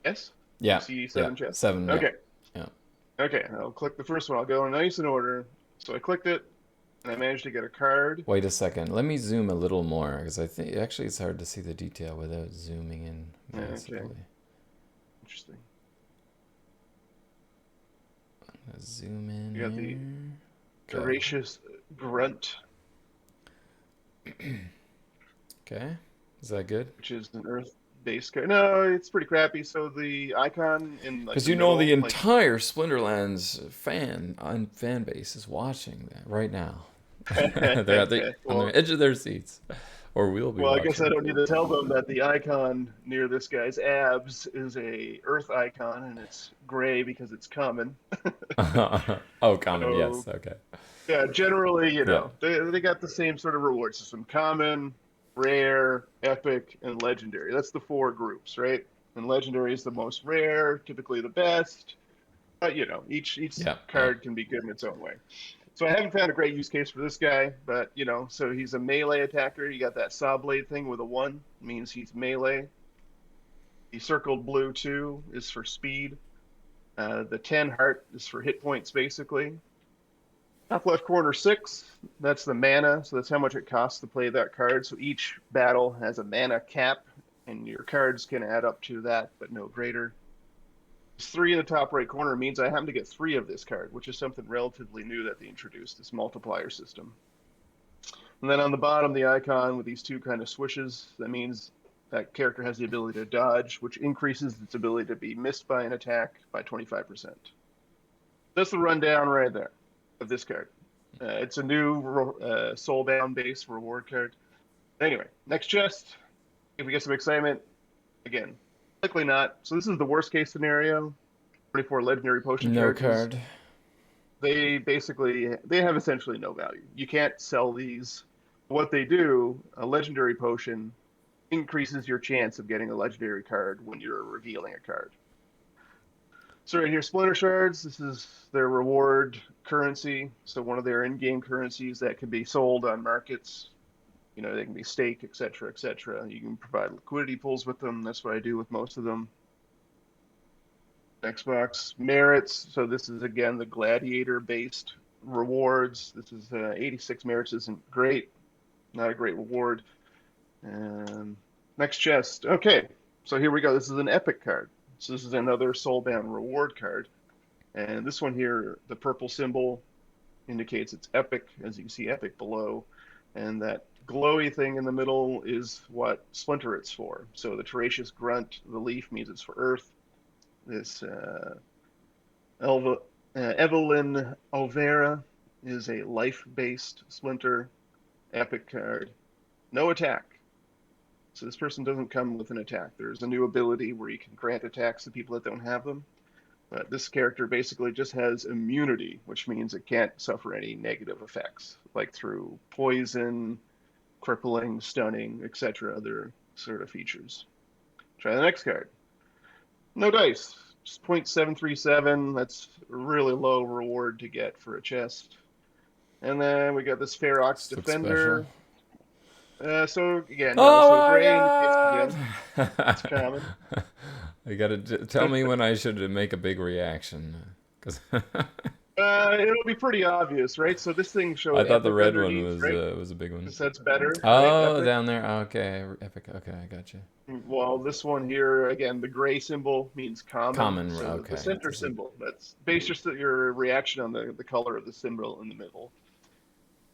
Yes? You Yeah, see yeah, 7 chests? 7, yeah, Okay. yeah. Okay, I'll click the first one. I'll go nice in order. So I clicked it, and I managed to get a card. Wait a second. Let me zoom a little more because I think actually it's hard to see the detail without zooming in Okay, massively. interesting. Zoom in You got the here. Go. Voracious Grunt, Okay. Is that good? which is an Earth-based card. No, it's pretty crappy. So the icon in like Because the you know the middle, like entire Splinterlands fan base is watching that right now. They're on well, the edge of their seats, or will be well, I guess I watching. don't need to tell them that the icon near this guy's abs is a Earth icon, and it's gray because it's common. Oh, common. So Yes. Okay. yeah, generally, Yeah. they got the same sort of reward system: common, rare, epic, and legendary. That's the four groups, right? And legendary is the most rare, typically the best. But each Yeah. Yeah. card can be good in its own way. So I haven't found a great use case for this guy, but so he's a melee attacker. You got that saw blade thing with a one, means he's melee. The circled blue two is for speed. The 10 heart is for hit points, basically. Top left corner six, that's the mana. So that's how much it costs to play that card. So each battle has a mana cap, and your cards can add up to that, but no greater. This three in the top right corner means I happen to get three of this card, which is something relatively new that they introduced, this multiplier system. And then on the bottom, the icon with these two kind of swishes, that means that character has the ability to dodge, which increases its ability to be missed by an attack by 25%. That's the rundown right there of this card. It's a new soulbound base reward card. Anyway, next chest. If we get some excitement, again, likely not. So this is the worst case scenario. 24 legendary potion No charges. card. They have essentially no value. You can't sell these. What they do, a legendary potion increases your chance of getting a legendary card when you're revealing a card. So right here, Splinter Shards, this is their reward currency. So one of their in-game currencies that can be sold on markets. They can be staked, et cetera, et cetera. You can provide liquidity pools with them. That's what I do with most of them. Xbox merits. So this is again the gladiator-based rewards. This is 86 merits isn't great, not a great reward. Next chest. Okay, so here we go. This is an epic card. So this is another soulbound reward card. And this one here, the purple symbol indicates it's epic, as you can see epic below. And that glowy thing in the middle is what Splinter it's for. So the Tenacious Grunt, the leaf means it's for Earth. This Elva, Evelyn Olvera is a life-based Splinter epic card. No attack. So this person doesn't come with an attack. There's a new ability where you can grant attacks to people that don't have them. But this character basically just has immunity, which means it can't suffer any negative effects, like through poison, crippling, stunning, etc., other sort of features. Try the next card. No dice. Just 0.737. That's a really low reward to get for a chest. And then we got this Ferox This looks special. Defender. So again, no. Oh So my gray indicates again, it's god! common. You gotta tell me when I should make a big reaction. Cause It'll be pretty obvious, right? So this thing I showed thought the epic red one underneath, right? was a big one. Because that's better, right? Oh, Epic. down there. Okay, epic. Okay, I got you. Well, this one here, again, the gray symbol means common. Common. So the Okay, center this is symbol, that's base your reaction on the color of the symbol in the middle.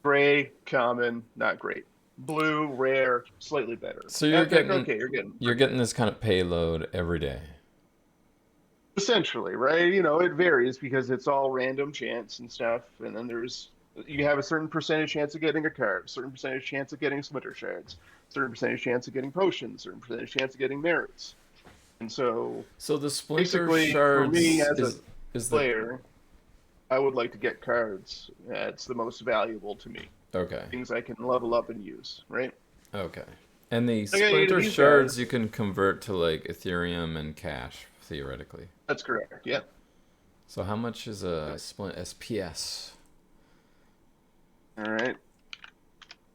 Gray, common, not great. Blue, rare, slightly better. so Epic, okay, you're getting you're pretty getting good. this kind of payload every day. Essentially, right? It varies because it's all random chance and stuff. And then you have a certain percentage chance of getting a card, certain percentage chance of getting Splinter Shards, certain percentage chance of getting potions, certain percentage chance of getting merits. And so So the splinter basically, for me shards as a is the player, I would like to get cards. It's the most valuable to me. okay. Things I can level up and use, right? Okay. And the I got eight of splinter these shards guys. you can convert to like Ethereum and cash theoretically. That's correct. Yeah. So how much is a splint SPS? All right.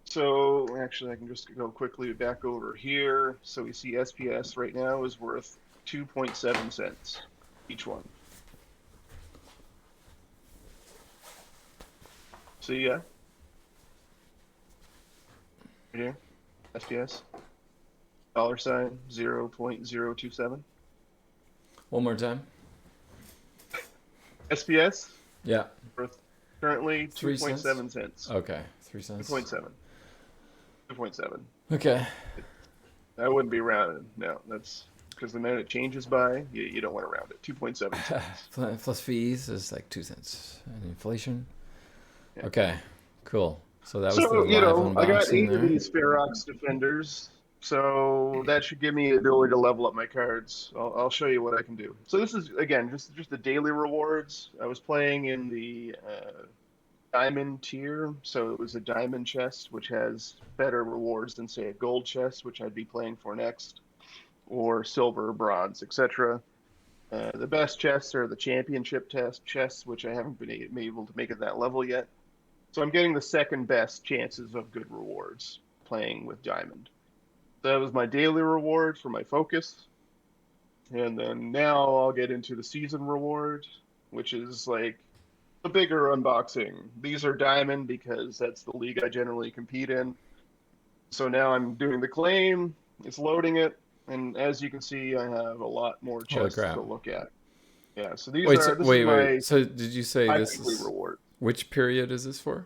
So actually, I can just go quickly back over here. So we see SPS right now is worth 2.7 cents each one. See ya. Right here. SPS. $0.027. One more time. SPS Yeah. worth currently 3 cents. 2.7 cents. Okay, 3 cents. 2.7. 2.7. Okay. I wouldn't be rounding. No, that's because the minute it changes by, you don't want to round it. 2.7 cents. Plus fees is like 2 cents, and inflation. Yeah. Okay, cool. So that was the So, live I got unboxing 8 of there. these Ferox Defenders. So that should give me the ability to level up my cards. I'll show you what I can do. So this is, again, just the daily rewards. I was playing in the diamond tier. So it was a diamond chest, which has better rewards than, say, a gold chest, which I'd be playing for next, or silver, bronze, etc. The best chests are the championship test chests, which I haven't been able to make at that level yet. So I'm getting the second best chances of good rewards playing with diamond. That was my daily reward for my focus. And then now I'll get into the season reward, which is like the bigger unboxing. These are diamond because that's the league I generally compete in. So now I'm doing the claim, it's loading it, and as you can see, I have a lot more Holy chests to crap! look at. Yeah, so this is Wait. my So did you say this bi-weekly is reward. which period is this for?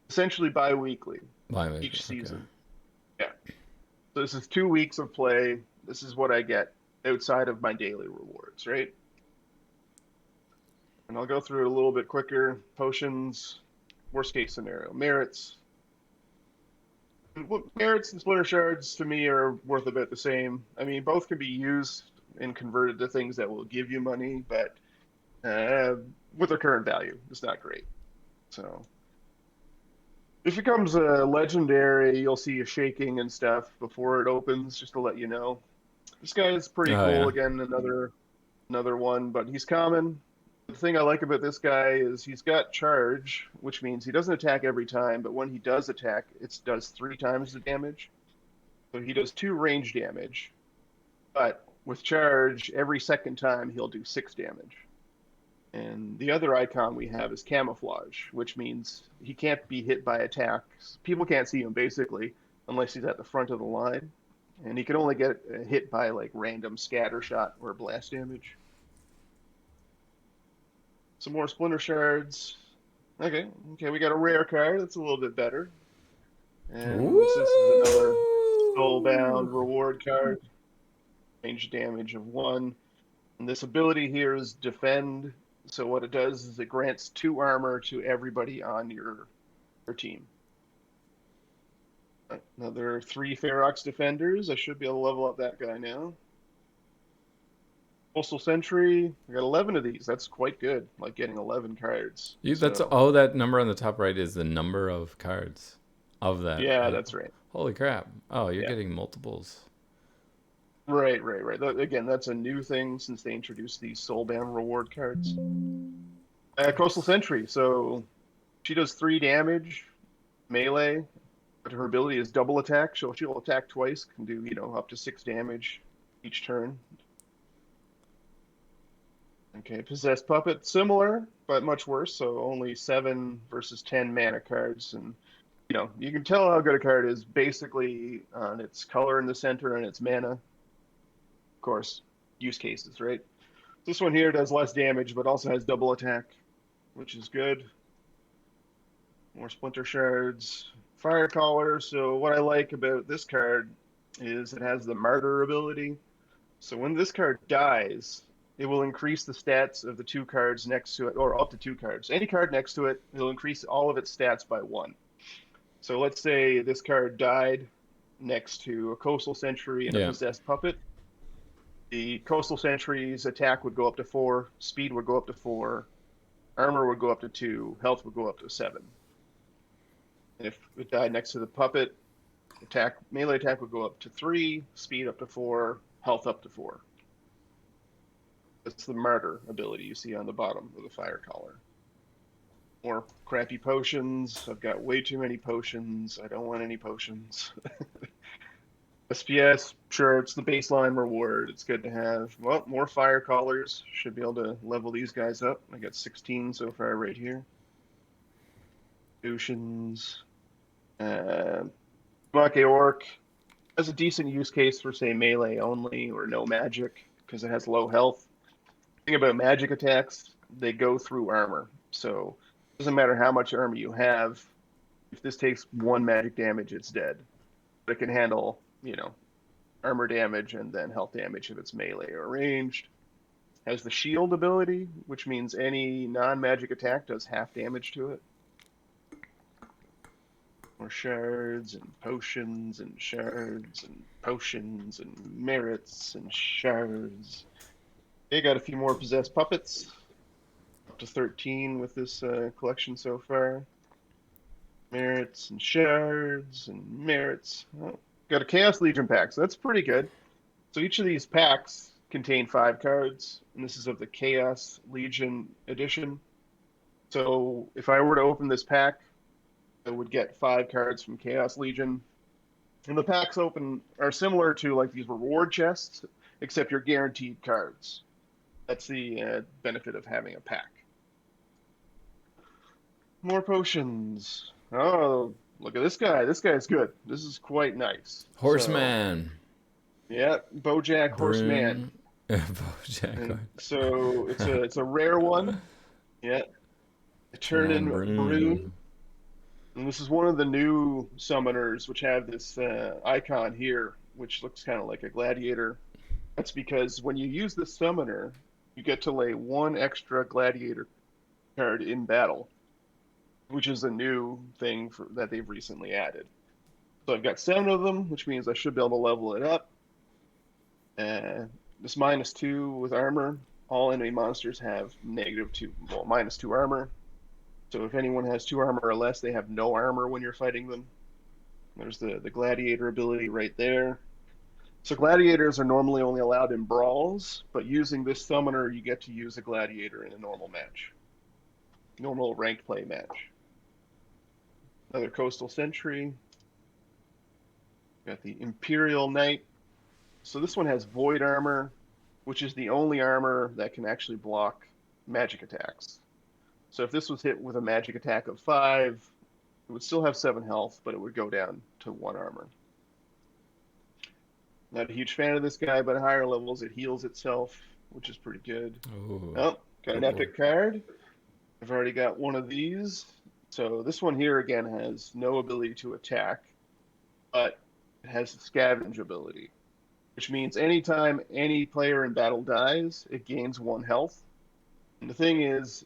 Essentially bi-weekly Bi-weekly. each Okay. season. Yeah. So this is 2 weeks of play. This is what I get outside of my daily rewards, right? And I'll go through it a little bit quicker. Potions, worst case scenario. Merits. Merits and Splinter Shards to me are worth about the same. I mean, both can be used and converted to things that will give you money, but with their current value, it's not great. So if it comes a legendary, you'll see a shaking and stuff before it opens, just to let you know. This guy is pretty Oh cool. yeah. Again, another one, but he's common. The thing I like about this guy is he's got charge, which means he doesn't attack every time, but when he does attack, it does 3 times the damage. So he does 2 range damage, but with charge, every second time he'll do 6 damage. And the other icon we have is camouflage, which means he can't be hit by attacks. People can't see him basically unless he's at the front of the line. And he can only get hit by like random scatter shot or blast damage. Some more Splinter Shards. Okay, we got a rare card. That's a little bit better. And this is another Soulbound Woo! reward card. Range damage of 1. And this ability here is Defend. So what it does is it grants 2 armor to everybody on your team. Another 3 Ferox Defenders. I should be able to level up that guy now. Postal Sentry. I got 11 of these. That's quite good. Like getting 11 cards. That's So that number on the top right is the number of cards of that. yeah, that's right. Holy crap! Oh, you're Yeah. getting multiples. Right. Again, that's a new thing since they introduced these Soulbound reward cards. Coastal Nice. Sentry. So she does 3 damage, melee, but her ability is double attack. She'll attack twice, can do, up to 6 damage each turn. Okay, Possessed Puppet, similar, but much worse. So only 7 versus 10 mana cards. And, you can tell how good a card is basically on its color in the center and its mana. Of course, use cases, right? This one here does less damage, but also has double attack, which is good. More Splinter Shards. Fire Caller. So what I like about this card is it has the Martyr ability. So when this card dies, it will increase the stats of the 2 cards next to it, or up to 2 cards. Any card next to it, it'll increase all of its stats by 1. So let's say this card died next to a Coastal Sentry and a Yeah. Possessed Puppet. The Coastal Sentry's attack would go up to 4, speed would go up to 4, armor would go up to 2, health would go up to 7. And if it died next to the puppet, melee attack would go up to 3, speed up to 4, health up to 4. That's the Martyr ability you see on the bottom of the Fire Collar. More crappy potions. I've got way too many potions. I don't want any potions. SPS, sure, it's the baseline reward. It's good to have. Well, more fire collars. Should be able to level these guys up. I got 16 so far right here. Oceans. Make Orc has a decent use case for, say, melee only or no magic because it has low health. Thing about magic attacks, they go through armor. So it doesn't matter how much armor you have. If this takes one magic damage, it's dead. But it can handle, armor damage and then health damage if it's melee or ranged. Has the shield ability, which means any non-magic attack does half damage to it. More shards and potions and shards and potions and merits and shards. Okay, got a few more possessed puppets. Up to 13 with this collection so far. Merits and shards and merits. Oh, got a Chaos Legion pack, so that's pretty good. So each of these packs contain 5 cards, and this is of the Chaos Legion edition. So if I were to open this pack, I would get 5 cards from Chaos Legion. And the packs open are similar to like these reward chests, except you're guaranteed cards. That's the benefit of having a pack. More potions. Oh, look at this guy. This guy's good. This is quite nice. So, Horseman. yeah, Bojack Horseman. Broom. Bojack. And so it's a rare one. Yeah, Turn on Eternan Broom. broom. And this is one of the new summoners, which have this icon here, which looks kind of like a gladiator. That's because when you use the summoner, you get to lay 1 extra gladiator card in battle, which is a new thing that they've recently added. So I've got 7 of them, which means I should be able to level it up. This -2 with armor. All enemy monsters have -2 armor. So if anyone has 2 armor or less, they have no armor when you're fighting them. There's the gladiator ability right there. So gladiators are normally only allowed in brawls, but using this summoner, you get to use a gladiator in a normal match. Normal ranked play match. Another coastal sentry. Got the Imperial Knight. So this one has void armor, which is the only armor that can actually block magic attacks. So if this was hit with a magic attack of 5, it would still have 7 health, but it would go down to 1 armor. Not a huge fan of this guy, but at higher levels it heals itself, which is pretty good. Ooh. Oh, got Oh an boy. epic card. I've already got one of these. So this one here again has no ability to attack, but it has the scavenge ability, which means anytime any player in battle dies, it gains 1 health. And the thing is,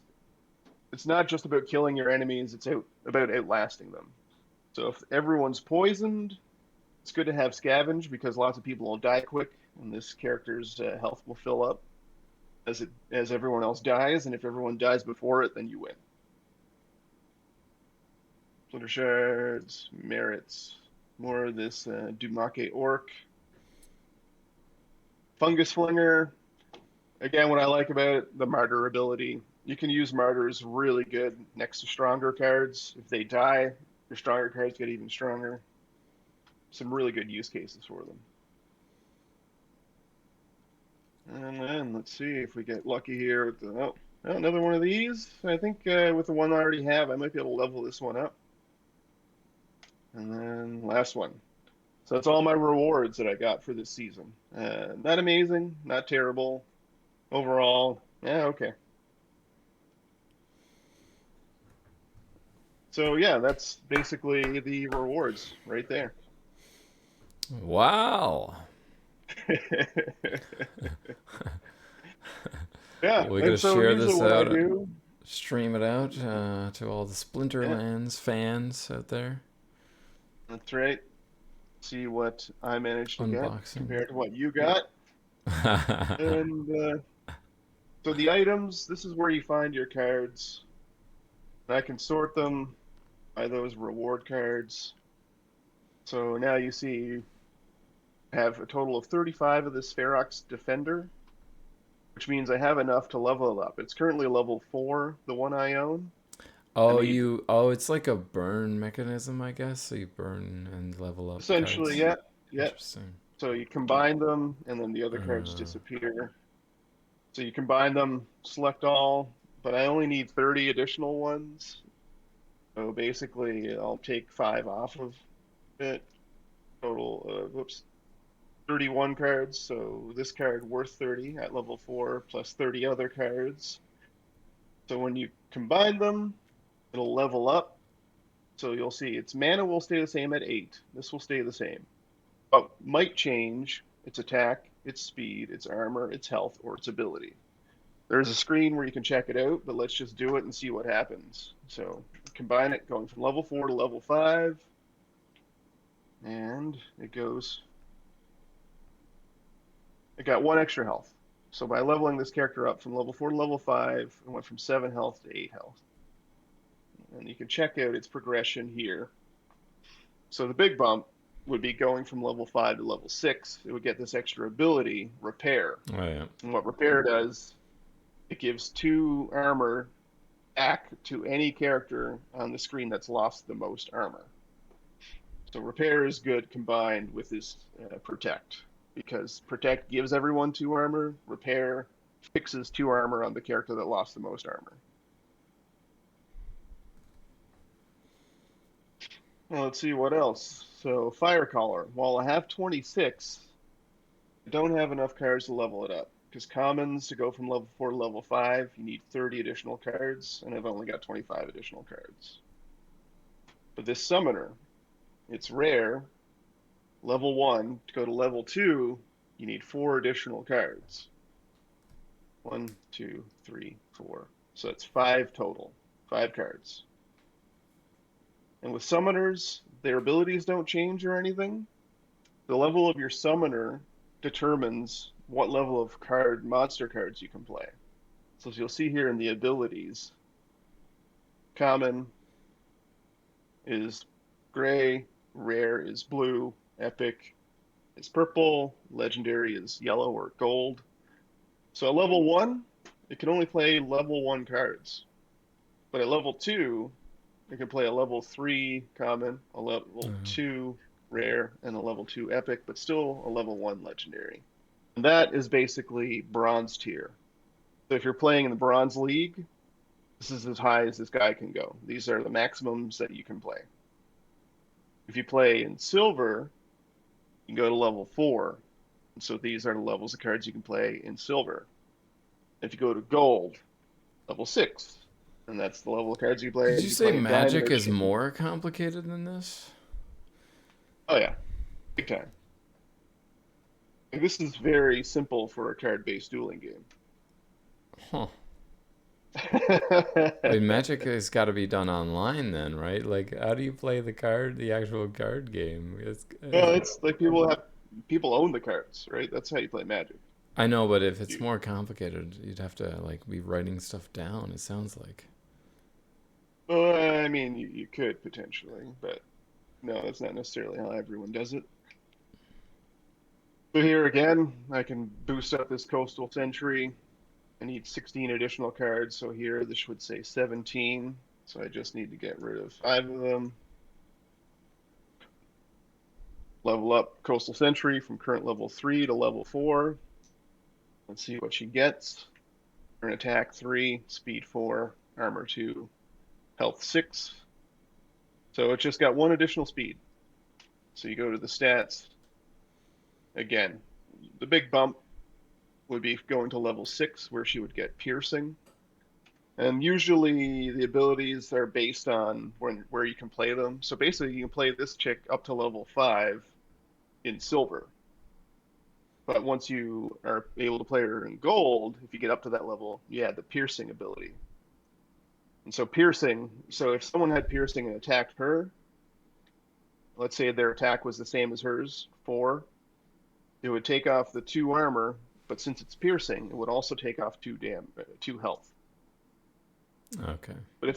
it's not just about killing your enemies, it's about outlasting them. So if everyone's poisoned, it's good to have scavenge because lots of people will die quick, and this character's health will fill up as everyone else dies, and if everyone dies before it, then you win. Splinter shards, merits, more of this Dumake Orc. Fungus Flinger. Again, what I like about it, the Martyr ability. You can use Martyrs really good next to stronger cards. If they die, your stronger cards get even stronger. Some really good use cases for them. And then let's see if we get lucky here with another one of these. I think with the one I already have, I might be able to level this one up. And then last one. So that's all my rewards that I got for this season. Not amazing, not terrible. Overall, yeah, okay. So yeah, that's basically the rewards right there. Wow. Yeah, We're gonna and so share usually this what I out, do, stream it out to all the yeah, Splinterlands fans out there. that's right. See what I managed to get Unboxing. compared to what you got. And so the items, this is where you find your cards. I can sort them by those reward cards. So now you see you have a total of 35 of this Ferox Defender, which means I have enough to level it up. It's currently level 4, the one I own. I need, it's like a burn mechanism, I guess. So you burn and level up essentially, cards. yeah. Yep. Interesting. So you combine them, and then the other cards Uh, disappear. So you combine them, select all, but I only need 30 additional ones. So basically, I'll take 5 off of it. Total, whoops, 31 cards. So this card worth 30 at level 4 plus 30 other cards. So when you combine them, it'll level up. So you'll see its mana will stay the same at 8. This will stay the same. But might change its attack, its speed, its armor, its health, or its ability. There's a screen where you can check it out, but let's just do it and see what happens. So combine it going from level 4 to level 5, and it got 1 extra health. So by leveling this character up from level 4 to level 5, it went from 7 health to 8 health. And you can check out its progression here. So the big bump would be going from level 5 to level 6. It would get this extra ability, Repair. oh yeah. And what Repair does, it gives 2 armor back to any character on the screen that's lost the most armor. So Repair is good combined with this Protect, because Protect gives everyone 2 armor, Repair fixes 2 armor on the character that lost the most armor. Well, let's see what else. So Fire Caller, while I have 26, I don't have enough cards to level it up. Because commons, to go from level 4 to level 5, you need 30 additional cards, and I've only got 25 additional cards. But this Summoner, it's rare. Level 1, to go to level 2, you need 4 additional cards. 1, 2, 3, 4. So that's 5 total. 5 cards. And with Summoners, their abilities don't change or anything. The level of your Summoner determines what level of monster cards you can play. So as you'll see here in the abilities, common is gray, rare is blue, epic is purple, legendary is yellow or gold. So at level 1, it can only play level 1 cards. But at level 2, it can play a level 3 common, a level 2 rare, and a level 2 epic, but still a level 1 legendary. And that is basically bronze tier. So if you're playing in the bronze league, this is as high as this guy can go. These are the maximums that you can play. If you play in silver, you can go to level 4. And so these are the levels of cards you can play in silver. If you go to gold, level 6. And that's the level of cards you play. Did If you you say play in diamond Magic or is champion. more complicated than this? Oh yeah, big time. Like, this is very simple for a card-based dueling game. Huh. I mean, Magic has got to be done online then, right? Like, how do you play the actual card game? Well, it's like people own the cards, right? That's how you play Magic. I know, but if it's You, more complicated, you'd have to like be writing stuff down. It sounds like. well, I mean, you could potentially, but no, that's not necessarily how everyone does it. But here again, I can boost up this Coastal Century. I need 16 additional cards, so here this would say 17. So I just need to get rid of 5 of them. Level up Coastal Century from current level 3 to level 4. Let's see what she gets. Her attack 3, speed 4, armor 2, health 6. So it just got 1 additional speed. So you go to the stats. Again, the big bump would be going to level 6, where she would get piercing. And usually the abilities are based on where you can play them. So basically, you can play this chick up to level 5 in silver. But once you are able to play her in gold, if you get up to that level, you add the piercing ability. And so piercing, so if someone had piercing and attacked her, let's say their attack was the same as hers, 4, it would take off the 2 armor, but since it's piercing, it would also take off 2 health. Okay. But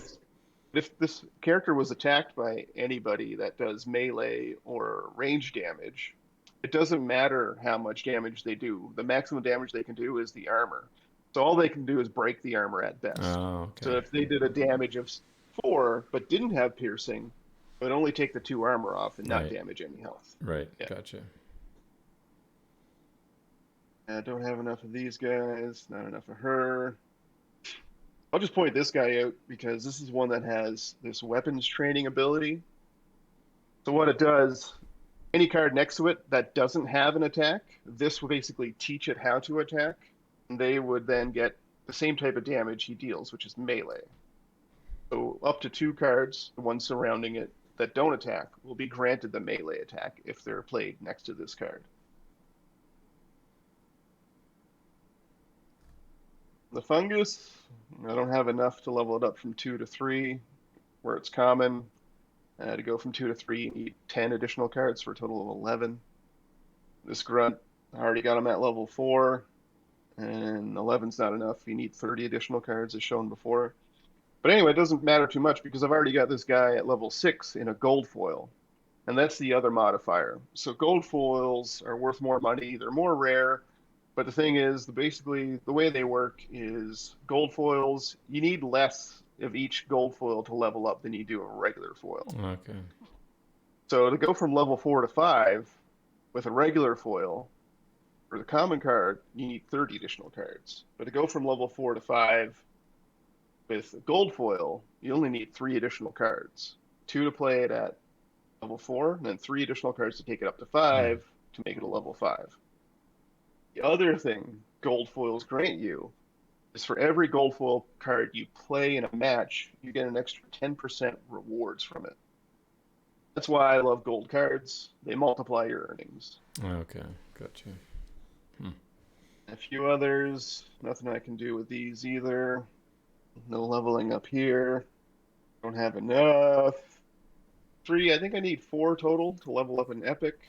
if this character was attacked by anybody that does melee or range damage, it doesn't matter how much damage they do. The maximum damage they can do is the armor. So all they can do is break the armor at best. Oh, So okay. if they did a damage of 4 but didn't have piercing, it would only take the 2 armor off and not Right. damage any health. Right. Yeah. Gotcha. I don't have enough of these guys, not enough of her. I'll just point this guy out because this is one that has this weapons training ability. So what it does, any card next to it that doesn't have an attack, this will basically teach it how to attack. And they would then get the same type of damage he deals, which is melee. So up to 2 cards, the ones surrounding it that don't attack, will be granted the melee attack if they're played next to this card. The fungus, I don't have enough to level it up from 2 to 3, where it's common. To go from 2 to 3, you need 10 additional cards for a total of 11. This grunt, I already got him at level 4, and 11's not enough. You need 30 additional cards, as shown before. But anyway, it doesn't matter too much because I've already got this guy at level 6 in a gold foil, and that's the other modifier. So gold foils are worth more money, they're more rare, but the thing is, basically, the way they work is gold foils, you need less of each gold foil to level up than you do a regular foil. Okay. So to go from level 4 to 5 with a regular foil, for the common card, you need 30 additional cards. But to go from level 4 to 5 with a gold foil, you only need 3 additional cards. 2 to play it at level 4, and then 3 additional cards to take it up to Hmm. 5 to make it a level 5. The other thing gold foils grant you is for every gold foil card you play in a match, you get an extra 10% rewards from it. That's why I love gold cards. They multiply your earnings. Okay. Gotcha. Hmm. A few others, nothing I can do with these either. No leveling up here. Don't have enough. 3, I think I need 4 total to level up an epic.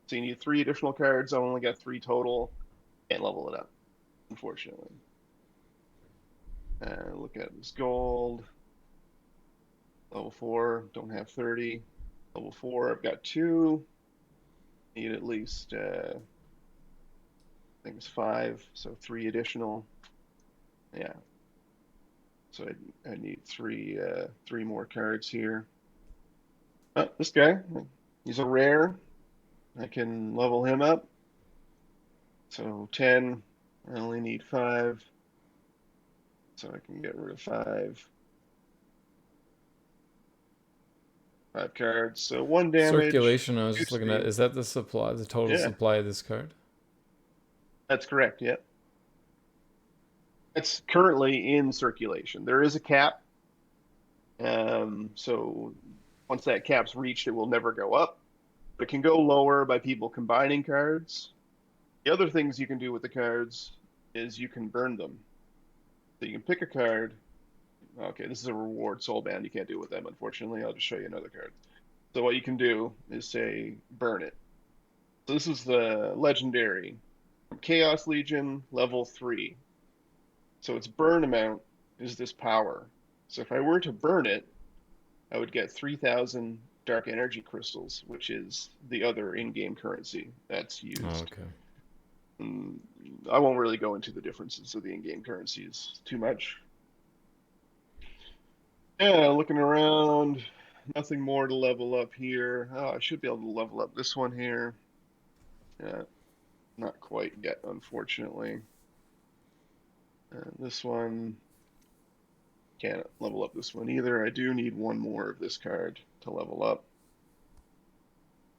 So you need 3 additional cards. I only got 3 total. Can't level it up, unfortunately. Look at this gold. Level 4, don't have 30. Level 4, I've got 2. Need at least, I think it's 5, so 3 additional. Yeah. So I need 3 more cards here. Oh, this guy, he's a rare. I can level him up. So 10, I only need 5. So I can get rid of 5. 5 cards. So 1 damage, Circulation. I was 2 just looking at. speed. Is that the supply? The total Yeah, supply of this card? that's correct. Yeah. It's currently in circulation. There is a cap. So once that cap's reached, it will never go up. But it can go lower by people combining cards. The other things you can do with the cards is you can burn them. So you can pick a card. Okay, this is a reward soul band. You can't do it with them, unfortunately. I'll just show you another card. So what you can do is say burn it. So this is the legendary from Chaos Legion level 3. So its burn amount is this power. So if I were to burn it, I would get 3,000 dark energy crystals, which is the other in-game currency that's Oh, used. okay. Mm, I won't really go into the differences of the in-game currencies too much. Yeah, looking around, nothing more to level up here. Oh, I should be able to level up this one here. Yeah, not quite yet, unfortunately. This one, can't level up this one either. I do need 1 more of this card to level up.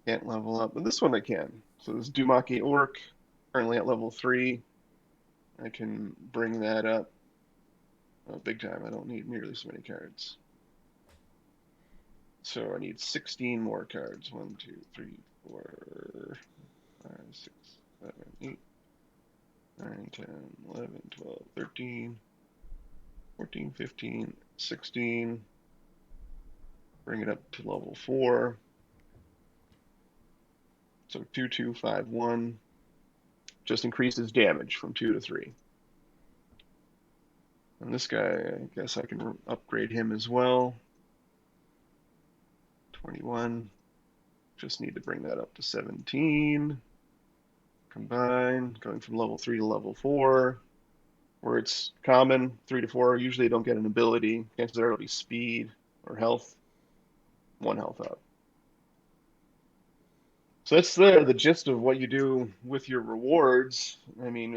Can't level up, but this one I can. So this Dumaki Orc, currently at level 3. I can bring that up. Oh, big time. I don't need nearly so many cards. So I need 16 more cards. 1, 2, 3, 4, 5, 6, 7, 8, 9, 10, 11, 12, 13, 14, 15, 16. Bring it up to level 4. So 2, 2, 5, 1. Just increases damage from 2 to 3. And this guy, I guess I can upgrade him as well. 21. Just need to bring that up to 17. Combine, going from level 3 to level 4. Where it's common, 3 to 4, usually don't get an ability. Chances are it'll be speed or health. 1 health up. So that's the gist of what you do with your rewards. I mean,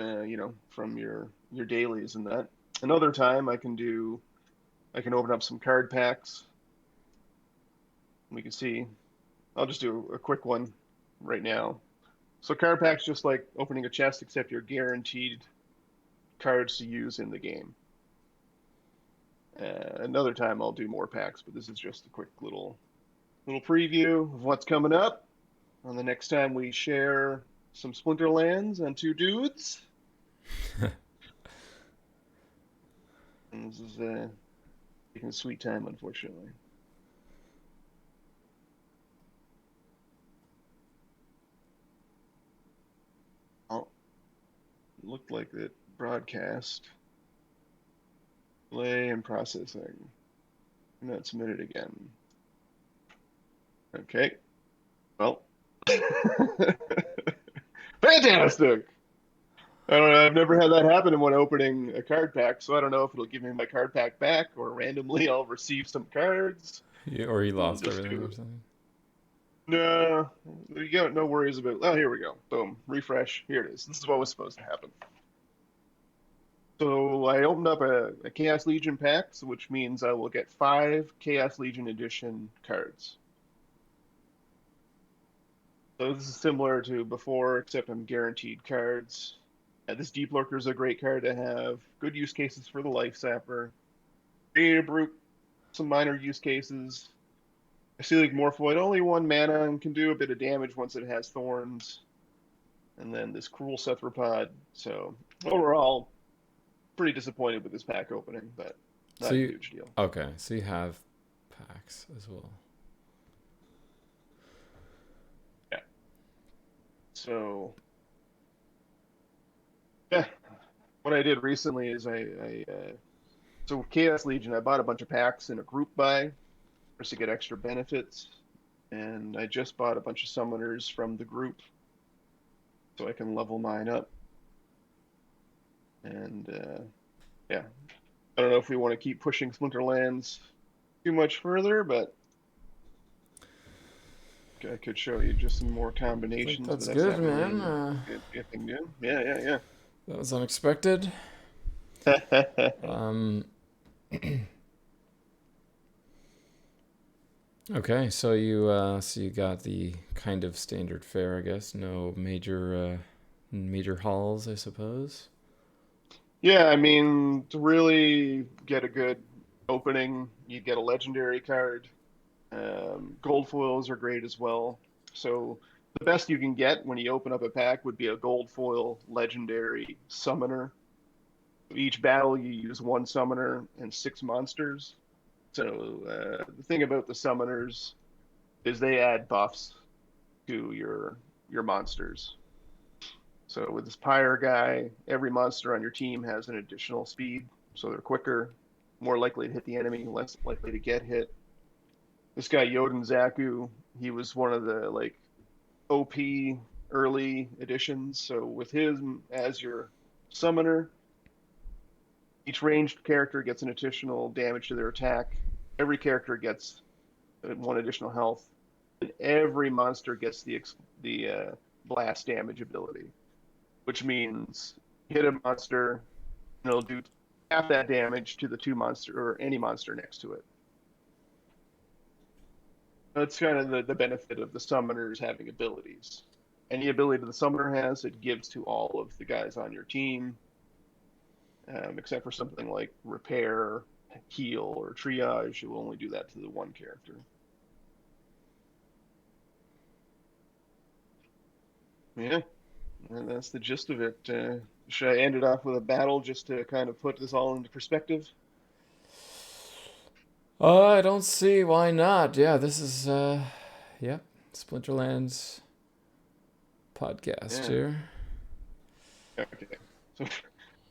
from your dailies and that. Another time I can open up some card packs. We can see. I'll just do a quick one right now. So card packs just like opening a chest, except you're guaranteed cards to use in the game. Another time I'll do more packs, but this is just a quick little preview of what's coming up on the next time we share some Splinterlands on 2Dudes. And this is taking a sweet time, unfortunately. Oh, it looked like it broadcast. Delay and processing. Not submitted again. Okay. Well. Fantastic! I don't know. I've never had that happen when opening a card pack, so I don't know if it'll give me my card pack back or randomly I'll receive some cards. Or you We'll lost just everything or do. something. No, you got no worries about. Oh, here we go. Boom. Refresh. Here it is. This is what was supposed to happen. So I opened up a Chaos Legion pack, which means I will get 5 Chaos Legion Edition cards. So this is similar to before, except I'm guaranteed cards. This Deep Lurker is a great card to have. Good use cases for the Life Sapper. Data Brute, some minor use cases. I see like Morphoid, only 1 mana and can do a bit of damage once it has Thorns. And then this Cruel Cephalopod. So overall, pretty disappointed with this pack opening, but So not a you huge deal. okay? So you have packs as well. Yeah. So yeah, what I did recently is so Chaos Legion, I bought a bunch of packs in a group buy just to get extra benefits, and I just bought a bunch of summoners from the group so I can level mine up. And yeah, I don't know if we want to keep pushing Splinterlands too much further, but I could show you just some more I think combinations, but that's that's good, not really man. anything new. Yeah, That was unexpected. yeah. Um, okay, so you got the kind of standard fare, I guess. No major hauls, I suppose. Yeah, I mean, to really get a good opening, you get a legendary card. Gold foils are great as well. So the best you can get when you open up a pack would be a gold foil legendary summoner. Each battle you use 1 summoner and 6 monsters. So the thing about the summoners is they add buffs to your monsters. So with this pyre guy, every monster on your team has an additional speed, so they're quicker, more likely to hit the enemy, less likely to get hit. This guy Yoden Zaku, he was one of the like OP early editions. So with him as your summoner, each ranged character gets an additional damage to their attack. Every character gets 1 additional health, and every monster gets the blast damage ability, which means hit a monster and it'll do half that damage to the 2 monster or any monster next to it. That's kind of the benefit of the summoners having abilities. Any ability the summoner has, it gives to all of the guys on your team, except for something like repair, heal, or triage. It will only do that to the 1 character. Yeah, and that's the gist of it. Should I end it off with a battle just to kind of put this all into perspective? I don't see why not. Yeah, this is yep, Splinterlands podcast Yeah. here. Okay. So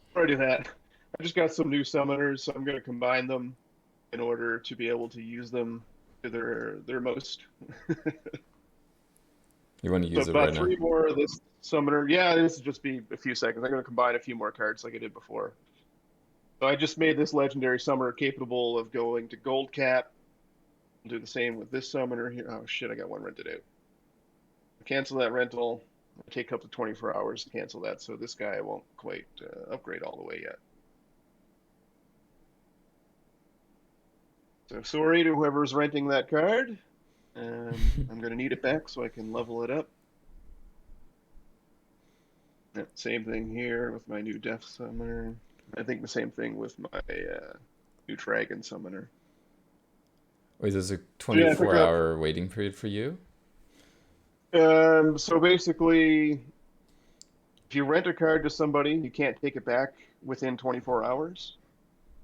before I do that, I just got some new summoners, so I'm going to combine them in order to be able to use them to their most. You want to So use it right about now? 3 more of this summoner. Yeah, this will just be a few seconds. I'm going to combine a few more cards like I did before. So I just made this legendary summoner capable of going to gold cap. I'll do the same with this summoner here. Oh shit, I got one rented out. Cancel that rental. It'll take up to 24 hours to cancel that, so this guy won't quite upgrade all the way yet. So sorry to whoever's renting that card. I'm going to need it back so I can level it up. Yeah, same thing here with my new Death Summoner. I think the same thing with my new Dragon Summoner. Wait, there's a So yeah, I pick 24 up. hour waiting period for you? So basically, if you rent a card to somebody, you can't take it back within 24 hours.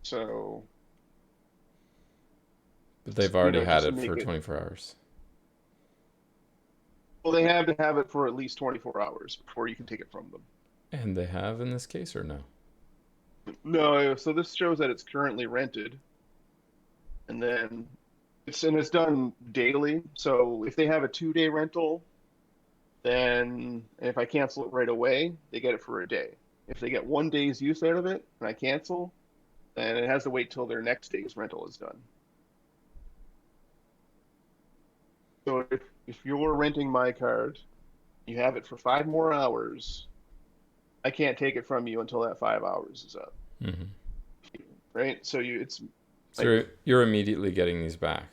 So, But they've already had just to it make for it, 24 hours. well, they have to have it for at least 24 hours before you can take it from them. And they have in this case, or no? No, so this shows that it's currently rented, and then it's done daily. So if they have a 2 day rental, then if I cancel it right away, they get it for a day. If they get 1 day's use out of it and I cancel, then it has to wait till their next day's rental is done. So if you're renting my card, you have it for 5 more hours. I can't take it from you until that 5 hours is up, Mm-hmm. right? So it's So like you're immediately getting these back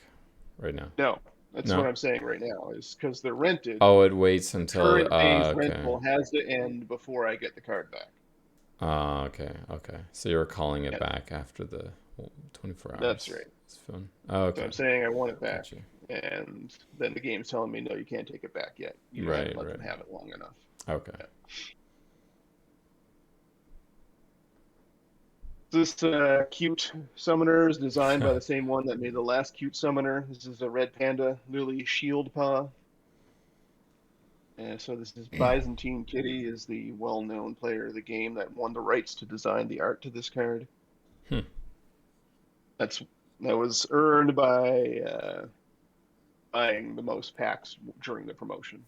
right now? no, that's what No? I'm saying right now is because they're rented. Oh, it waits The until. current day's Okay. rental has to end before I get the card back. Okay. Okay. So you're calling it Yeah, back after the 24 that's hours. right. It's fun. Oh, So okay. I'm saying I want it back, Got you. and then the game's telling me no, you can't take it back yet. You haven't Right. let them Right. have it long enough. Okay. Yeah. This cute summoner is designed by the same one that made the last cute summoner. This is a red panda, Lily Shieldpaw. And so this is Byzantine Kitty is the well-known player of the game that won the rights to design the art to this card. Hmm. That's that was earned by buying the most packs during the promotion.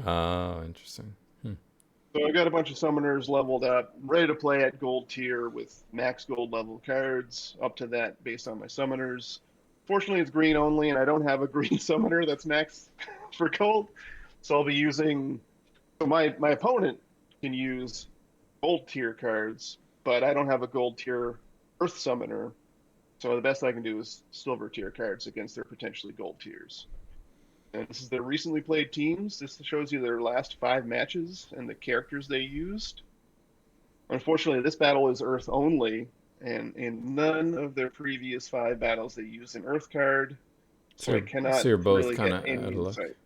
Oh, interesting. Hmm. So I got a bunch of summoners leveled up, ready to play at gold tier with max gold level cards, up to that based on my summoners. Fortunately, it's green only, and I don't have a green summoner that's max for gold. So I'll be using. So my opponent can use gold tier cards, but I don't have a gold tier Earth summoner. So the best I can do is silver tier cards against their potentially gold tiers. And this is their recently played teams. This shows you their last 5 matches and the characters they used. Unfortunately, this battle is Earth only, and in none of their previous 5 battles they used an Earth card, So so I so cannot you're both really kind get of out any of luck. insight.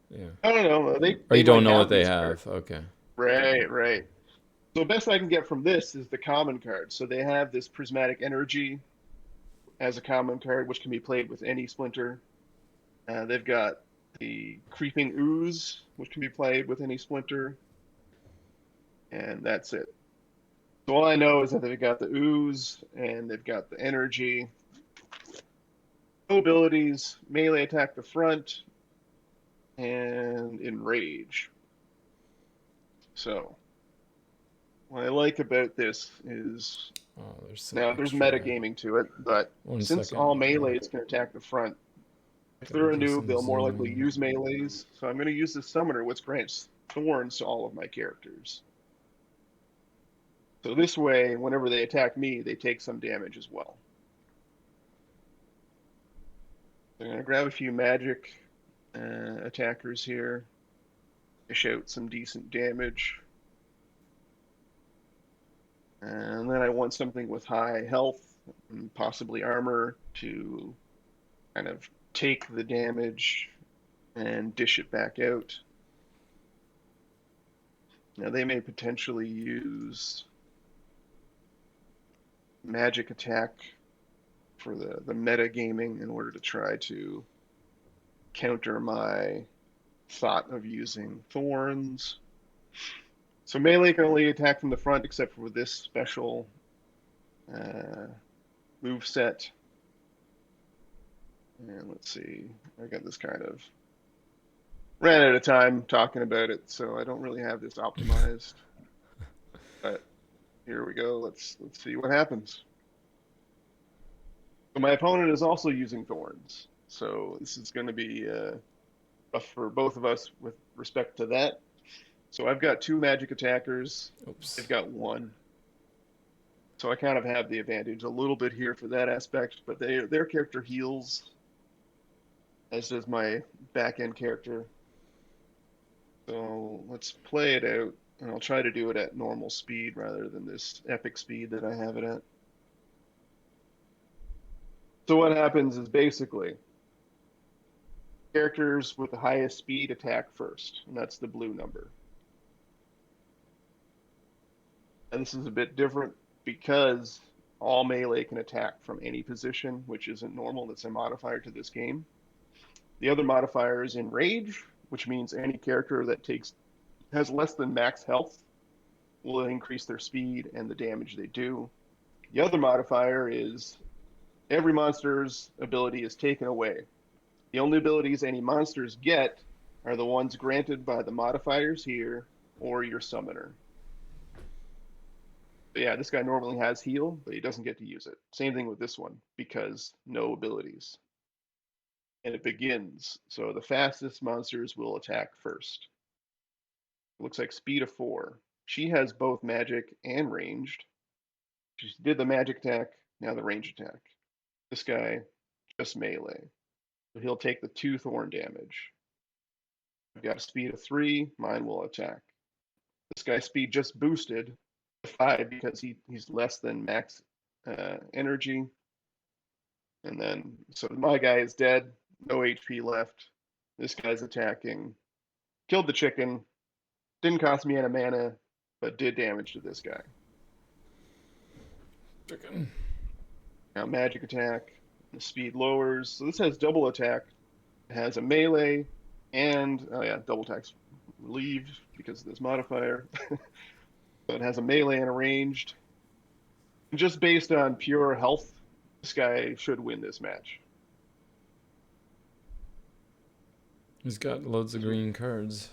Yeah. I don't know. Or They you don't might know what have they these cards. have. Okay. Right, right. So best I can get from this is the common card. So they have this prismatic energy as a common card, which can be played with any splinter. They've got the creeping ooze, which can be played with any splinter, and that's it. So all I know is that they've got the ooze and they've got the energy. No abilities, melee attack the front, and enrage. So what I like about this is Oh, there's some now there's extra. metagaming to it, but One since second. all melees can attack the front, if Gotta they're a do noob, some they'll more likely zooming. use melees. So I'm going to use this summoner, which grants thorns to all of my characters. So this way, whenever they attack me, they take some damage as well. So I'm going to grab a few magic attackers here. Dish out some decent damage. And then I want something with high health and possibly armor to kind of take the damage and dish it back out. Now they may potentially use magic attack for the meta gaming in order to try to counter my thought of using thorns. So melee can only attack from the front except for this special move set. And let's see, I got this kind of ran out of time talking about it, so I don't really have this optimized. But here we go. Let's see what happens. So my opponent is also using thorns, so this is going to be for both of us with respect to that. So I've got two magic attackers. They've Oops. got one. So I kind of have the advantage a little bit here for that aspect, but their character heals, as does my back end character. So let's play it out, and I'll try to do it at normal speed rather than this epic speed that I have it at. So what happens is basically characters with the highest speed attack first, and that's the blue number. And this is a bit different because all melee can attack from any position, which isn't normal. That's a modifier to this game. The other modifier is enrage, which means any character that has less than max health will increase their speed and the damage they do. The other modifier is every monster's ability is taken away. The only abilities any monsters get are the ones granted by the modifiers here or your summoner. But yeah, this guy normally has heal, but he doesn't get to use it. Same thing with this one, because no abilities. And it begins. So the fastest monsters will attack first. It looks like speed of 4. She has both magic and ranged. She did the magic attack, now the range attack. This guy, just melee. So he'll take the 2 thorn damage. I've got a speed of 3, mine will attack. This guy's speed just boosted to 5 because he's less than max energy. And then, so my guy is dead, no HP left. This guy's attacking. Killed the chicken. Didn't cost me any mana, but did damage to this guy. Chicken. Now magic attack. The speed lowers. So this has double attack. It has a melee and, oh yeah, double attack's relieved because of this modifier. So it has a melee and a ranged. And just based on pure health, this guy should win this match. He's got loads of green cards.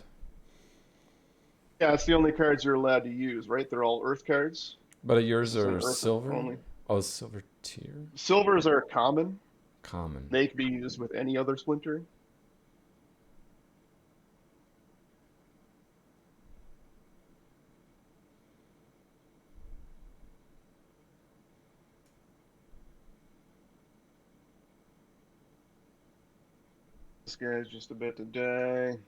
Yeah, it's the only cards you're allowed to use, right? They're all Earth cards. But This yours is an are Earth silver? only. Oh, silver tier? Silvers are common. Common. They can be used with any other splinter. This guy's just about to die.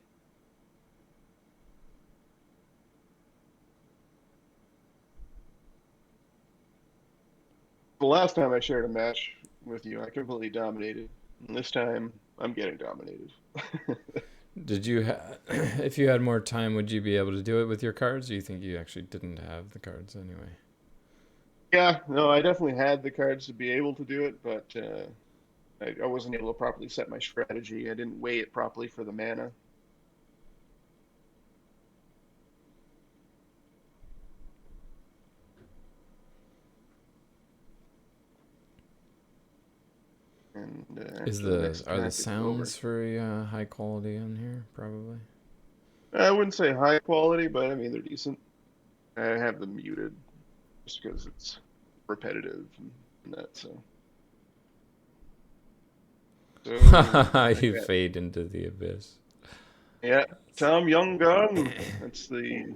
The last time I shared a match with you, I completely dominated. And this time, I'm getting dominated. Did you if you had more time, would you be able to do it with your cards? Or you think you actually didn't have the cards anyway? Yeah, no, I definitely had the cards to be able to do it, but I wasn't able to properly set my strategy. I didn't weigh it properly for the mana. And Is after the next are the attack is over. sounds very high quality on here? Probably. I wouldn't say high quality, but I mean they're decent. I have them muted just because it's repetitive and that. So You fade into the abyss. yeah, Tom Young Gun. That's the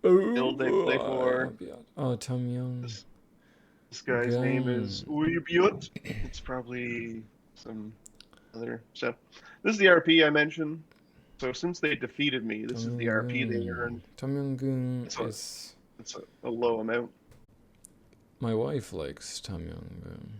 build they play for. Oh, Tom Young. This guy's name is Uyubiot. It's probably some other stuff. This is the RP I mentioned. So since they defeated me, this is the RP they earned. Tom Young It's a low amount. My wife likes Tom Young.